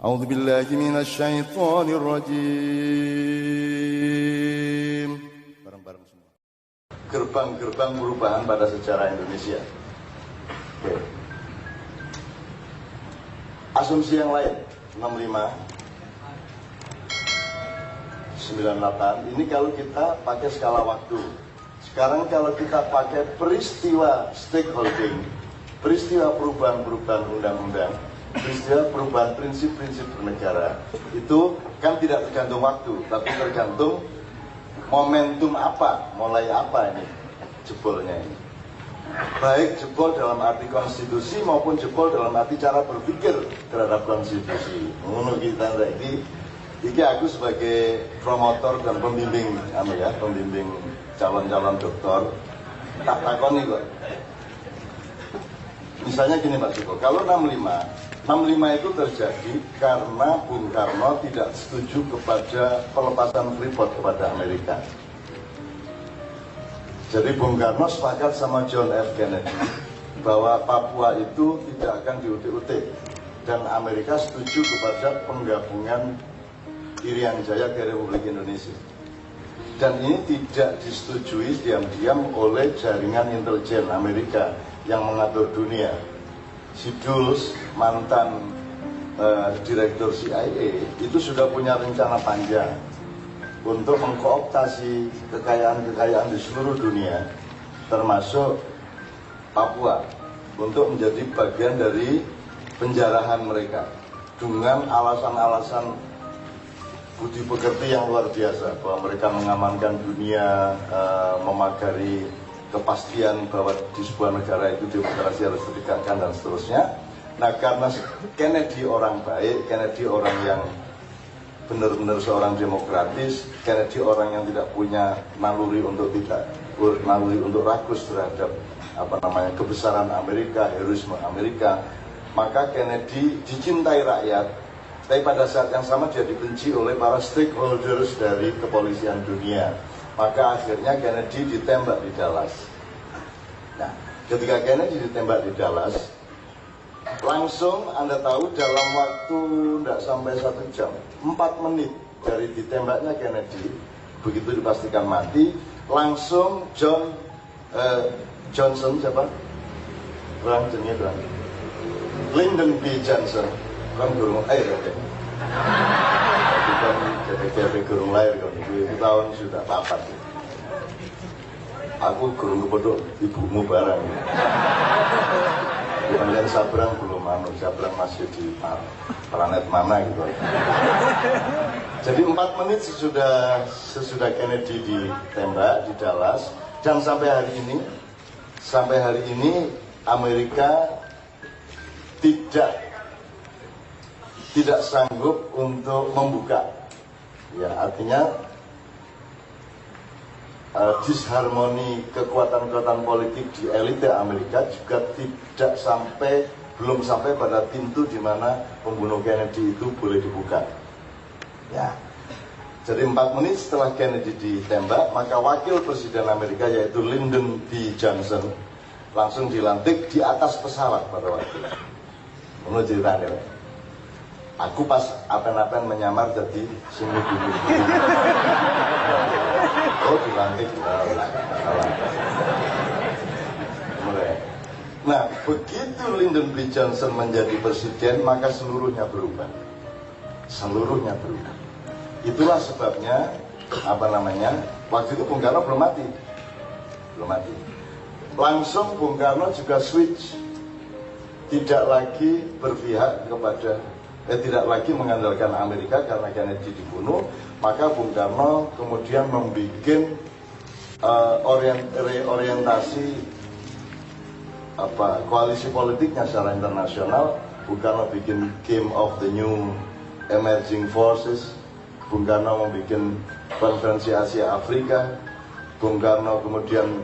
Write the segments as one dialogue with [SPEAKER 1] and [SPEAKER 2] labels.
[SPEAKER 1] A'udzu billahi minasy syaithanir rajim. Bareng-bareng semua. Gerbang-gerbang perubahan pada sejarah Indonesia. Oke. Asumsi yang lain 65 98 ini kalau kita pakai skala waktu. Sekarang kalau kita pakai peristiwa stakeholding, peristiwa perubahan-perubahan undang-undang, peristiwa perubahan prinsip-prinsip bernegara, itu kan tidak tergantung waktu, tapi tergantung momentum apa, mulai apa ini jebolnya ini. Baik jebol dalam arti konstitusi maupun jebol dalam arti cara berpikir terhadap konstitusi. Menurut kita ini aku sebagai promotor dan pembimbing, pembimbing calon-calon doktor, tak takoni kok. Misalnya gini Pak Joko, kalau 65 itu terjadi karena Bung Karno tidak setuju kepada pelepasan Freeport kepada Amerika. Jadi Bung Karno sepakat sama John F. Kennedy bahwa Papua itu tidak akan diutik-utik dan Amerika setuju kepada penggabungan Irian Jaya ke Republik Indonesia. Dan ini tidak disetujui diam-diam oleh jaringan intelijen Amerika yang mengatur dunia. Si Dulles, mantan direktur CIA, itu sudah punya rencana panjang untuk mengkooptasi kekayaan-kekayaan di seluruh dunia, termasuk Papua, untuk menjadi bagian dari penjarahan mereka dengan alasan-alasan budi pekerti yang luar biasa, bahwa mereka mengamankan dunia, memagari kepastian bahwa di sebuah negara itu demokrasi harus ditegakkan dan seterusnya. Nah, karena Kennedy orang baik, Kennedy orang yang benar-benar seorang demokratis, Kennedy orang yang tidak punya naluri untuk rakus terhadap kebesaran Amerika, heroisme Amerika, maka Kennedy dicintai rakyat. Tapi pada saat yang sama dia dibenci oleh para stakeholders dari kepolisian dunia. Maka akhirnya Kennedy ditembak di Dallas. Nah, ketika Kennedy ditembak di Dallas, langsung Anda tahu dalam waktu tidak sampai 1 jam, 4 menit dari ditembaknya Kennedy, begitu dipastikan mati, langsung Johnson siapa? Lyndon B. Johnson. Kan gurung air kan ya. Bukan jadi gurung lahir kan. Itu tahun sudah 4. Aku gurung kepodok ibumu barang. Kemudian Sabrang belum Sabrang masih di planet mana gitu. Jadi 4 menit sesudah Kennedy ditembak di Dallas, dan sampai hari ini Amerika tidak sanggup untuk membuka, ya artinya disharmoni kekuatan-kekuatan politik di elite Amerika juga belum sampai pada pintu di mana pembunuh Kennedy itu boleh dibuka. Ya, jadi 4 menit setelah Kennedy ditembak, maka wakil presiden Amerika yaitu Lyndon B. Johnson langsung dilantik di atas pesawat pada waktu itu. Menurut ceritanya, aku pas apen-apen menyamar jadi sini dulu. Oh, dilantik. Nah, begitu Lyndon B. Johnson menjadi presiden, maka seluruhnya berubah. Seluruhnya berubah. Itulah sebabnya, waktu itu Bung Karno belum mati. Langsung Bung Karno juga switch. Tidak lagi berpihak tidak lagi mengandalkan Amerika karena Kennedy dibunuh, maka Bung Karno kemudian membuat reorientasi koalisi politiknya secara internasional. Bung Karno bikin Game of the New Emerging Forces, Bung Karno membuat konferensi Asia Afrika, Bung Karno kemudian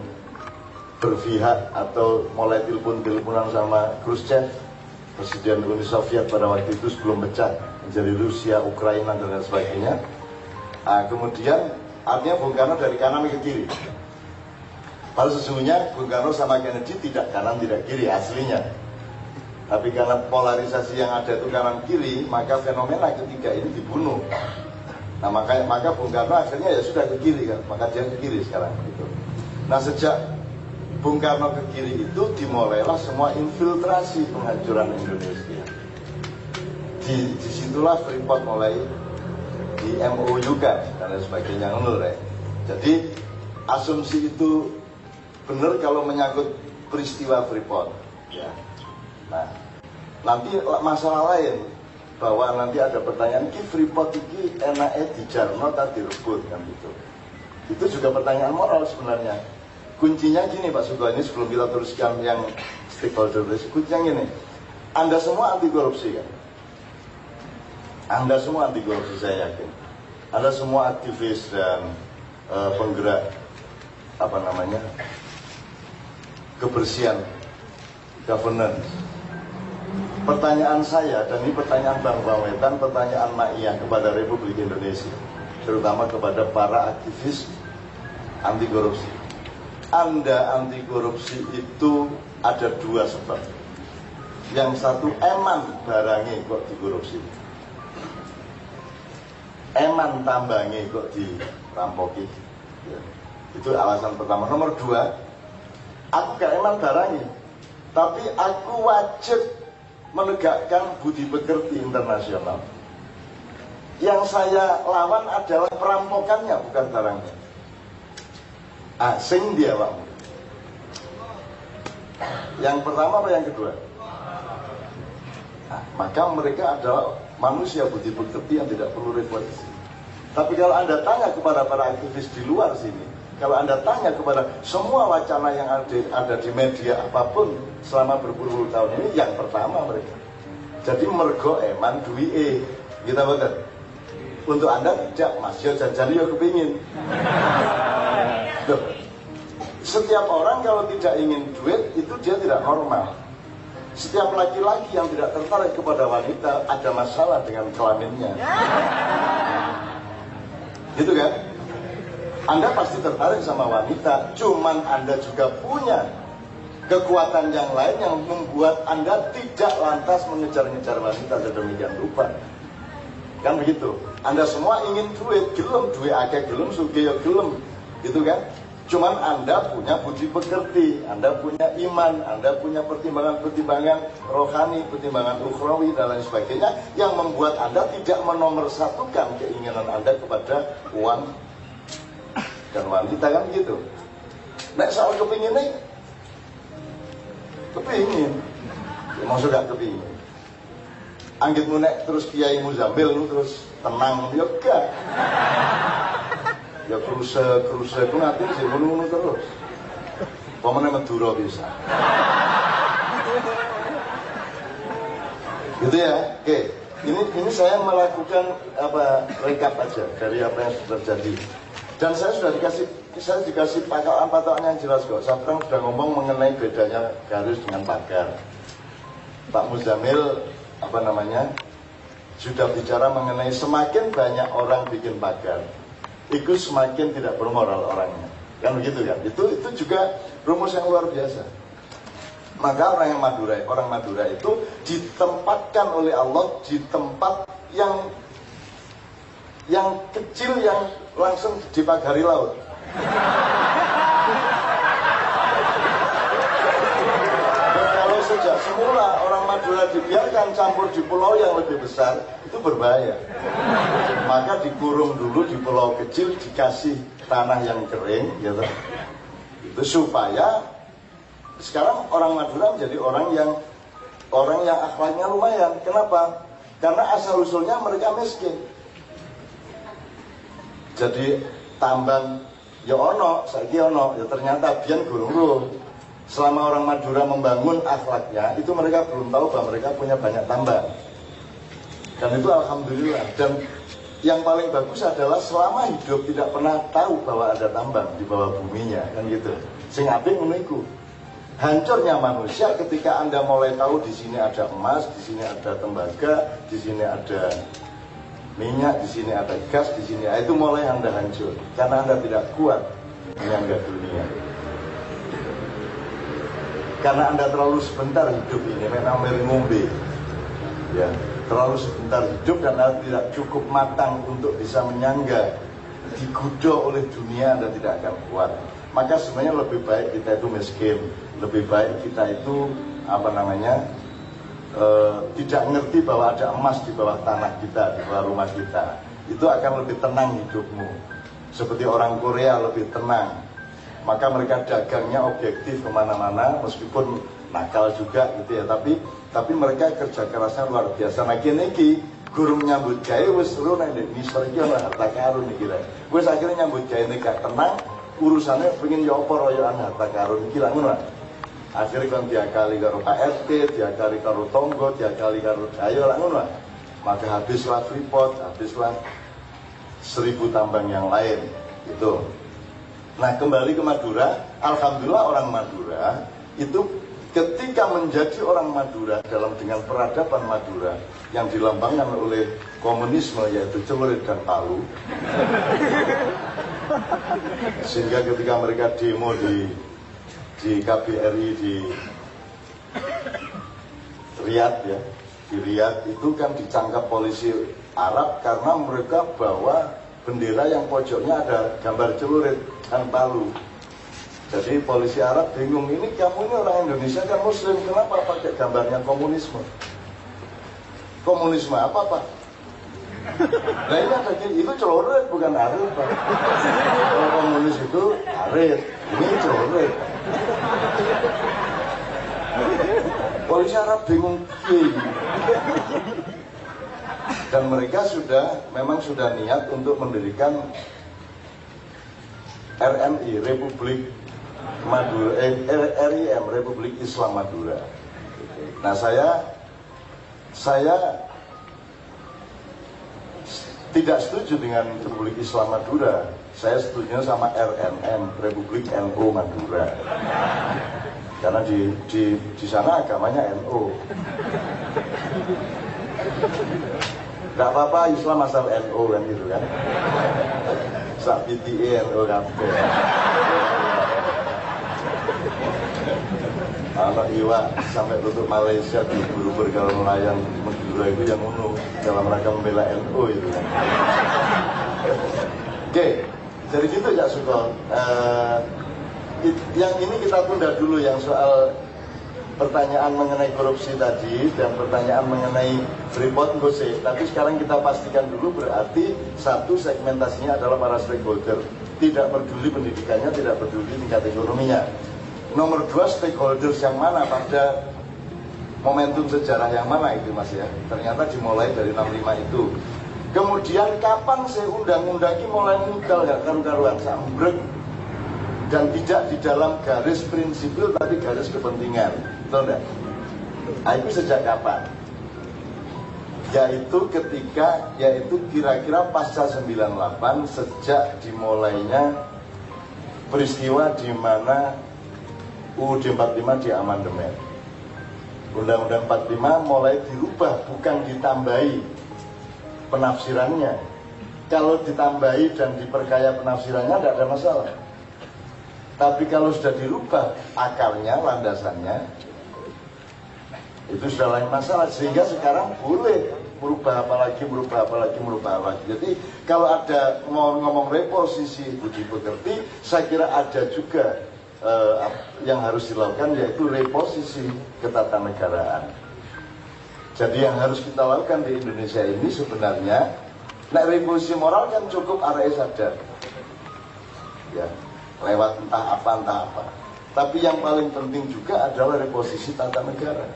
[SPEAKER 1] berpihak atau mulai telepon-teleponan sama Khrushchev, Presiden Uni Soviet pada waktu itu sebelum pecah menjadi Rusia, Ukraina dan lain sebagainya. Kemudian artinya Bung Karno dari kanan ke kiri. Padahal sesungguhnya Bung Karno sama Kennedy tidak kanan tidak kiri aslinya. Tapi karena polarisasi yang ada itu kanan kiri, maka fenomena ketiga ini dibunuh. Nah maka Bung Karno akhirnya ya sudah ke kiri kan, maka dia ke kiri sekarang gitu. Nah sejak Bung Karno ke kiri itu dimulailah semua infiltrasi penghancuran Indonesia. Disitulah Freeport mulai di MOU kan dan lain sebagainya ya. Jadi asumsi itu benar kalau menyangkut peristiwa Freeport ya. Nah, nanti masalah lain bahwa nanti ada pertanyaan ki Freeport iki enake dijarno ta direbut kan gitu. Itu juga pertanyaan moral sebenarnya. Kuncinya gini Pak Sugeng, ini sebelum kita teruskan yang stakeholder, kuncinya gini. Anda semua anti korupsi kan? Anda semua anti korupsi saya yakin. Anda semua aktivis dan penggerak kebersihan governance. Pertanyaan saya, dan ini pertanyaan Bang Wetan, pertanyaan Maiyah kepada Republik Indonesia, terutama kepada para aktivis anti korupsi. Anda anti korupsi itu ada dua sebab. Yang satu, eman barangnya kok dikorupsi, eman tambangnya kok dirampoki ya. Itu alasan pertama. Nomor dua, aku gak eman barangnya, tapi aku wajib menegakkan budi pekerti internasional. Yang saya lawan adalah perampokannya, bukan barangnya. Asing dia Pak. Yang pertama apa yang kedua? Nah, maka mereka adalah manusia budi pekerti yang tidak perlu refleksi. Tapi kalau Anda tanya kepada para aktivis di luar sini, kalau Anda tanya kepada semua wacana yang ada di media apapun selama berpuluh-puluh tahun ini, yang pertama mereka. Jadi mergo eman duwi kita betul. Untuk Anda tidak, Mas yo janjani yo kepingin. Setiap orang kalau tidak ingin duit itu dia tidak normal. Setiap laki-laki yang tidak tertarik kepada wanita ada masalah dengan kelaminnya. Gitu kan? Anda pasti tertarik sama wanita, cuman Anda juga punya kekuatan yang lain yang membuat Anda tidak lantas mengejar-ngejar wanita sedemikian rupa. Kan begitu? Anda semua ingin duit, gelem duit akeh gelem sugih ya gelem, gitu kan? Cuman Anda punya budi pekerti, Anda punya iman, Anda punya pertimbangan-pertimbangan rohani, pertimbangan ukhrawi dan lain sebagainya yang membuat Anda tidak menomorsatukan keinginan Anda kepada uang dan wanita, kan gitu. Nek soal kepingin nih, kepingin, ya, maksud gak kepingin. Anggitmu nek terus Kiai Muzamil lu terus tenang, ya gak. Ya kruse itu nanti sih ngono terus. Pemene Madura bisa. Gitu ya. Oke. Ini saya melakukan rekap aja dari apa yang sudah terjadi. Dan saya dikasih patokan yang jelas kok. Sabrang sudah ngomong mengenai bedanya garis dengan pagar. Pak Muzamil sudah bicara mengenai semakin banyak orang bikin pagar, itu semakin tidak bermoral orangnya, kan begitu kan? Itu juga rumus yang luar biasa. Maka orang Madura itu ditempatkan oleh Allah di tempat yang kecil yang langsung dipagari laut. Dan kalau sejak semula orang Madura dibiarkan campur di pulau yang lebih besar, itu berbahaya. Maka dikurung dulu di pulau kecil, dikasih tanah yang kering, gitu. Itu supaya sekarang orang Madura menjadi orang yang akhlaknya lumayan. Kenapa? Karena asal usulnya mereka miskin. Jadi tambang ya ono, saiki ono, ya ternyata biyen gurung. Selama orang Madura membangun akhlaknya, itu mereka belum tahu bahwa mereka punya banyak tambang. Dan itu alhamdulillah. Dan yang paling bagus adalah selama hidup tidak pernah tahu bahwa ada tambang di bawah buminya, kan gitu. Sing apik ngono iku. Hancurnya manusia ketika Anda mulai tahu di sini ada emas, di sini ada tembaga, di sini ada minyak, di sini ada gas, di sini itu mulai Anda hancur karena Anda tidak kuat menyangga dunia. karena Anda terlalu sebentar hidup ini, memang ngombe, ya, terlalu sebentar hidup dan Anda tidak cukup matang untuk bisa menyangga, digodok oleh dunia, Anda tidak akan kuat. Maka sebenarnya lebih baik kita itu miskin, lebih baik kita itu tidak ngerti bahwa ada emas di bawah tanah kita, di bawah rumah kita. Itu akan lebih tenang hidupmu. Seperti orang Korea lebih tenang. Maka mereka dagangnya objektif kemana-mana, meskipun nakal juga gitu ya. Tapi mereka kerja kerasnya luar biasa. Nah kini gurung nyambut gawe wis seru nang Indonesia iki ora harta karun iki lho. Wis akhirnya nyambut gawe gak tenang, urusannya pengen yo apa royoan harta karun iki lha ngono. Akhirnya kan diakali karo Pak RT, diakali karo tonggo, diakali karo dayo lah ngono. Maka habislah Freeport, habislah 1000 tambang yang lain itu. Nah kembali ke Madura, alhamdulillah orang Madura itu ketika menjadi orang Madura dengan peradaban Madura yang dilambangkan oleh komunisme yaitu celurit dan palu, sehingga ketika mereka demo di KBRI di Riyadh ya, di Riyadh itu kan ditangkap polisi Arab karena mereka bawa bendera yang pojoknya ada gambar celurit dan palu. Jadi polisi Arab bingung, ini kamu ini orang Indonesia kan Muslim, kenapa pakai gambarnya komunisme? Komunisme apa Pak? Nah ini ada itu celurit bukan arit Pak. Kalau komunis itu arit, ini celurit. Polisi Arab bingung, dan mereka memang sudah niat untuk mendirikan RMI, Republik Madura, RIM, Republik Islam Madura. Nah saya tidak setuju dengan Republik Islam Madura. Saya setuju sama RNM, Republik NU Madura. Karena di sana agamanya NU. Gak apa-apa Islam asal NU kan gitu kan. Sak PTI NU kabeh. Anak iwa sampai tutup Malaysia diburu kalau nelayan Madura itu yang unuh dalam rangka membela NU itu kan. Oke, jadi gitu ya Sukol. Yang ini kita tunda dulu yang soal pertanyaan mengenai korupsi tadi dan pertanyaan mengenai Freeport Ngose. Tapi sekarang kita pastikan dulu berarti satu segmentasinya adalah para stakeholder. Tidak peduli pendidikannya, tidak peduli tingkat ekonominya. Nomor 2 stakeholders yang mana pada momentum sejarah yang mana itu Mas ya. Ternyata dimulai dari 65 itu. Kemudian kapan sih undang-undang ini mulai muncul ya karu-karuan sambrek dan tidak di dalam garis prinsipil tapi garis kepentingan. Betul enggak? Nah, itu sejak kapan? Yaitu kira-kira pasca 98 sejak dimulainya peristiwa di mana UUD 45 diamandemen. Undang-Undang 45 mulai dirubah, bukan ditambahi penafsirannya. Kalau ditambahi dan diperkaya penafsirannya tidak ada masalah. Tapi kalau sudah dirubah akarnya, landasannya, itu sudah lain masalah. Sehingga sekarang boleh merubah apalagi. Jadi kalau ada ngomong reposisi budi pekerti, saya kira ada juga yang harus dilakukan, yaitu reposisi ketatanegaraan. Jadi yang harus kita lakukan di Indonesia ini sebenarnya, reposisi moral kan cukup arahnya sadar, ya, lewat entah apa. Tapi yang paling penting juga adalah reposisi tata negara.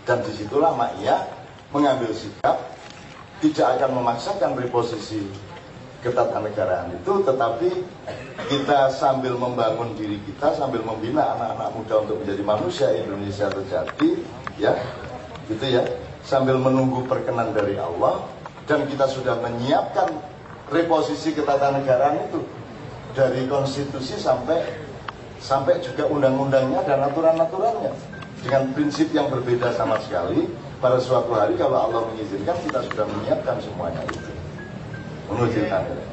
[SPEAKER 1] Dan disitulah Ma'iyah mengambil sikap tidak akan memaksakan reposisi ketatanegaraan itu, tetapi kita sambil membangun diri kita, sambil membina anak-anak muda untuk menjadi manusia Indonesia sejati, ya, gitu ya, sambil menunggu perkenan dari Allah, dan kita sudah menyiapkan reposisi ketatanegaraan itu dari konstitusi sampai juga undang-undangnya dan aturan-aturannya dengan prinsip yang berbeda sama sekali. Pada suatu hari kalau Allah mengizinkan kita sudah menyiapkan semuanya itu. Menuju tanah.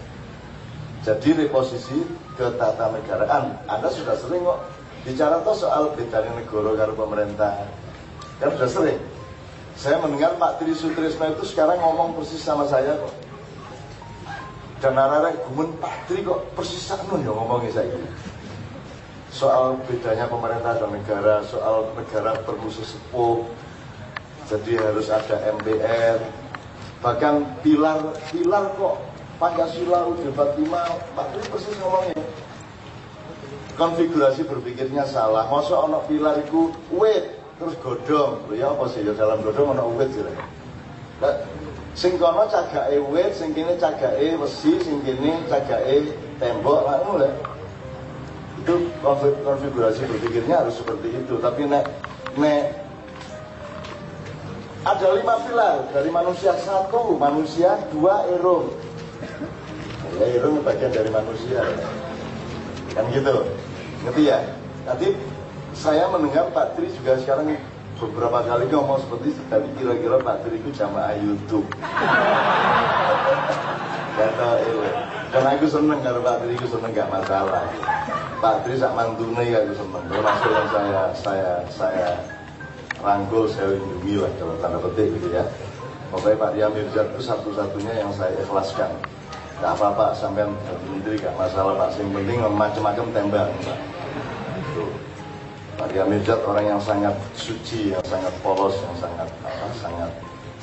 [SPEAKER 1] Jadi reposisi ketatanegaraan, Anda sudah sering kok Bicara tuh soal bedanya negara karo pemerintah, kan sudah sering. Saya mendengar Pak Tri Sutrisno itu sekarang ngomong persis sama saya kok. Dan arek gumun Pak Tri kok persis sakno ya ngomongnya saya ini. Soal bedanya pemerintah dan negara, soal negara perlu sesepuh, jadi harus ada MPR, bahkan pilar kok Pancasila UUD 45, Pak Tri persis ngomongnya. Konfigurasi berpikirnya salah. Masa ono pilar itu wit terus godong, ya apa sih ya dalam godong ono wit sih. Sing kono cagake wit, sing kene cagake wesi, sing kene cagake tembok, ngono lho. Itu konfigurasi berpikirnya harus seperti itu. Tapi nek ada 5 pilar dari manusia, 1 manusia, 2 erung. Ya erung bagian dari manusia. Kan gitu. Ngerti ya? Tadi saya mendengar Pak Tri juga sekarang beberapa kali ngomong seperti itu, tapi kira-kira Pak Tri itu jamaah YouTube. Kata karena aku seneng kalau Pak Tri itu seneng, gak masalah. Pak Tri sak mantune aku seneng. Termasuk yang saya rangkul, saya lindungi lah dalam tanda petik gitu ya. Pokoknya Pak Ria Mirzad itu satu-satunya yang saya ikhlaskan. Gak apa-apa, sampean menteri gak masalah Pak. Yang penting macam-macam tembak. Itu Pak Ria Mirzad orang yang sangat suci, yang sangat polos, yang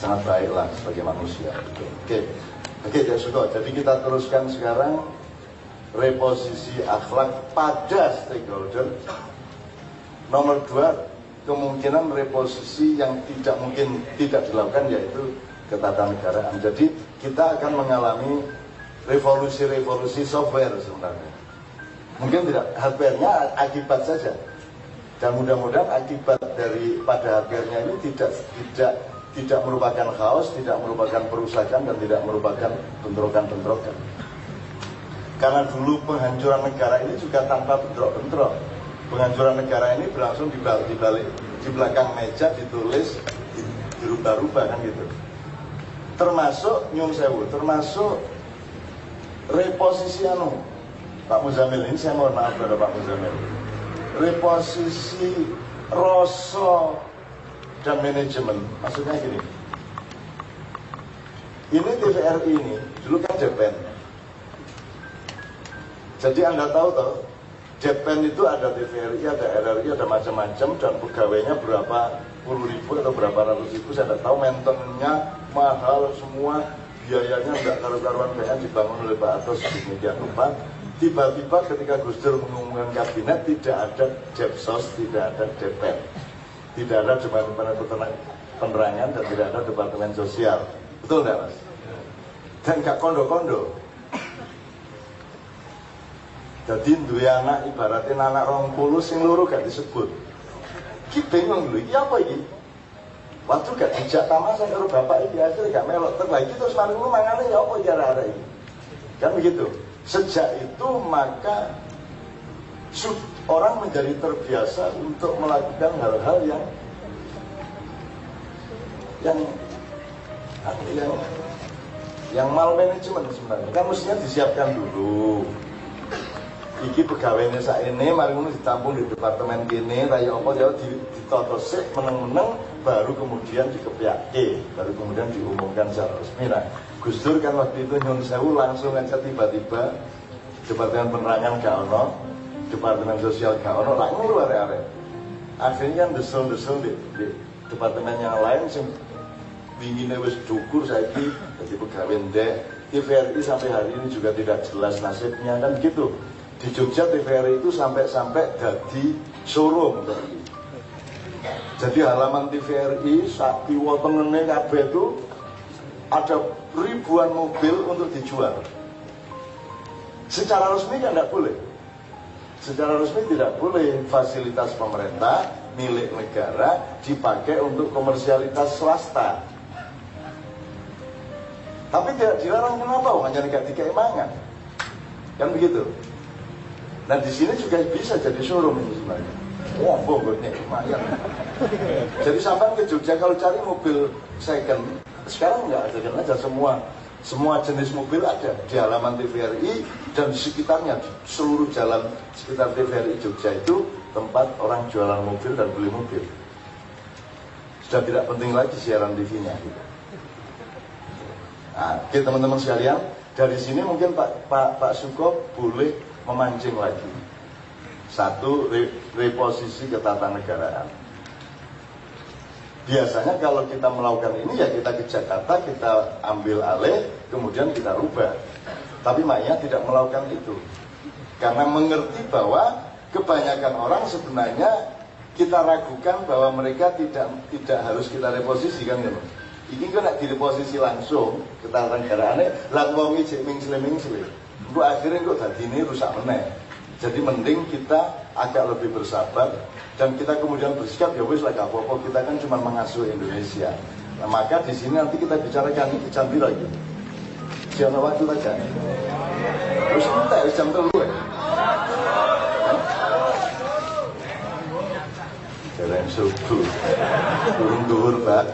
[SPEAKER 1] sangat baik lah sebagai manusia. Oke, ya sudah. Jadi kita teruskan sekarang reposisi akhlak pada stakeholder. Nomor 2, kemungkinan reposisi yang tidak dilakukan yaitu ketatanegaraan. Jadi kita akan mengalami revolusi software sebenarnya. Mungkin tidak, hardware-nya akibat saja. Dan mudah-mudahan akibat pada hardware-nya ini tidak merupakan chaos, tidak merupakan perusakan, dan tidak merupakan bentrokan-bentrokan. Karena dulu penghancuran negara ini juga tanpa bentrok-bentrok. Penghancuran negara ini berlangsung di belakang meja, ditulis, dirubah-rubah kan gitu. Termasuk nyun sewu, termasuk reposisi Pak Muzamil ini, saya mohon maaf kepada Pak Muzamil. Reposisi rasa dan manajemen, maksudnya gini. Ini TVRI ini dulu kan Jepen. Jadi Anda tahu toh, Jepen itu ada TVRI, ada RRI, ada macam-macam, dan pegawainya berapa puluh ribu atau berapa ratus ribu, saya tidak tahu. Maintenance-nya mahal semua, biayanya nggak karu-karuan, kayaknya dibangun oleh Pak Atos sedemikian rupa. Tiba-tiba ketika Gus Dur mengumumkan kabinet, tidak ada Jepsos, tidak ada Jepen, tidak ada Departemen Penerangan, dan tidak ada Departemen Sosial. Betul nggak Mas? Dan gak kondo-kondo. Jadi dua anak ibaratnya anak 20 sing loro gak disebut. Ki bingung lho, iki apa iki? Waktu gak dijak tamasan karo bapak iki akhirnya gak melok terlagi terus mari lu mangane ya apa iki arek iki. Kan begitu. Sejak itu maka orang menjadi terbiasa untuk melakukan hal-hal yang malmanajemen sebenarnya. Kan mestinya disiapkan dulu. Iki pegawainya saat ini, mari ini ditampung di departemen gini, raya apa ya ditoto sik meneng-meneng, baru kemudian dikepiake, baru kemudian diumumkan secara resmi. Nah, Gus Dur kan waktu itu nyun sewu langsung aja tiba-tiba Departemen Penerangan gak ono, Departemen Sosial gak ono, lah nguru arek-arek. Akhirnya kan desel-desel di departemen yang lain sing winginnya wis dukur saiki jadi pegawai ndek. TVRI sampai hari ini juga tidak jelas nasibnya kan gitu. Di Jogja TVRI itu sampai jadi showroom. Jadi halaman TVRI saat diwotongene kabeh itu ada ribuan mobil untuk dijual. Secara resmi kan tidak boleh. Secara resmi tidak boleh fasilitas pemerintah milik negara dipakai untuk komersialitas swasta. Tapi tidak dilarang, kenapa? Hanya tidak dikeimangan. Kan begitu. Nah di sini juga bisa jadi showroom ini sebenarnya. Wah, bogotnya lumayan. Jadi sampai ke Jogja kalau cari mobil second, sekarang nggak second aja, semua jenis mobil ada di halaman TVRI dan di sekitarnya, di seluruh jalan sekitar TVRI Jogja itu tempat orang jualan mobil dan beli mobil. Sudah tidak penting lagi siaran TV-nya gitu. Nah, oke teman-teman sekalian, dari sini mungkin Pak Suko boleh memancing lagi. Satu, reposisi ketatanegaraan. Biasanya kalau kita melakukan ini ya kita ke Jakarta, kita ambil alih, kemudian kita rubah. Tapi Maya tidak melakukan itu. Karena mengerti bahwa kebanyakan orang sebenarnya kita ragukan bahwa mereka tidak harus kita reposisi kan gitu. Ini kena direposisi langsung ketatanegaraan, lan wong iki mingsle-mingsle. Engko akhirnya kok dadi ini rusak meneh. Jadi mending kita agak lebih bersabar dan kita kemudian bersikap ya wis lah gak apa-apa, kita kan cuma mengasuh Indonesia. Nah, maka di sini nanti kita bicarakan ini jam berapa lagi? Siapa waktu aja? Terus kita jam 3 ya. Jalan subuh, turun duhur Pak.